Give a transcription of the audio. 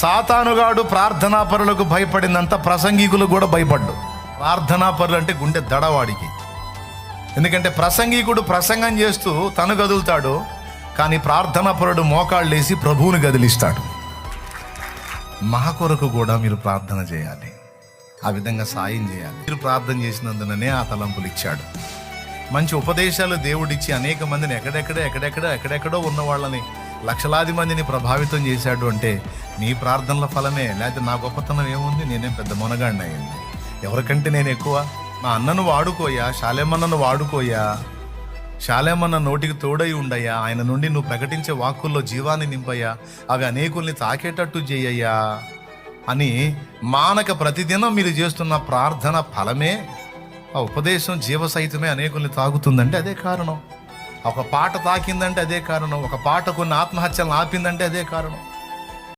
సాతానుగాడు ప్రార్థనాపరులకు భయపడిందంత ప్రసంగికులు కూడా భయపడ్డు. ప్రార్థనాపరులు అంటే గుండె దడవాడికి. ఎందుకంటే ప్రసంగికుడు ప్రసంగం చేస్తూ తను కదులుతాడు, కానీ ప్రార్థనాపరుడు మోకాళ్ళు వేసి ప్రభువుని కదిలిస్తాడు. మా కొరకు కూడా మీరు ప్రార్థన చేయాలి, ఆ విధంగా సాయం చేయాలి. మీరు ప్రార్థన చేసినందుననే ఆ తలంపులు ఇచ్చాడు. మంచి ఉపదేశాలు దేవుడిచ్చి అనేక మందిని ఎక్కడెక్కడో ఉన్న వాళ్ళని, లక్షలాది మందిని ప్రభావితం చేశాడు అంటే నీ ప్రార్థనల ఫలమే. లేకపోతే నా గొప్పతనం ఏముంది, నేనేం పెద్ద మొనగాడిని అయింది, ఎవరికంటే నేను ఎక్కువ. మా అన్నను వాడుకోయా, శాలేమన్నను వాడుకోయా, శాలేమన్న నోటికి తోడై ఉండయ్యా, ఆయన నుండి నువ్వు ప్రకటించే వాక్కుల్లో జీవాన్ని నింపయ్యా, అవి అనేకుల్ని తాకేటట్టు చేయయ్యా అని మానక ప్రతిదినం మీరు చేస్తున్న ప్రార్థన ఫలమే. ఆ ఉపదేశం జీవసహితమే అనేకుల్ని తాగుతుందంటే అదే కారణం. ఒక పాట తాకిందంటే అదే కారణం. ఒక పాట కొన్ని ఆత్మహత్యలను ఆపిందంటే అదే కారణం.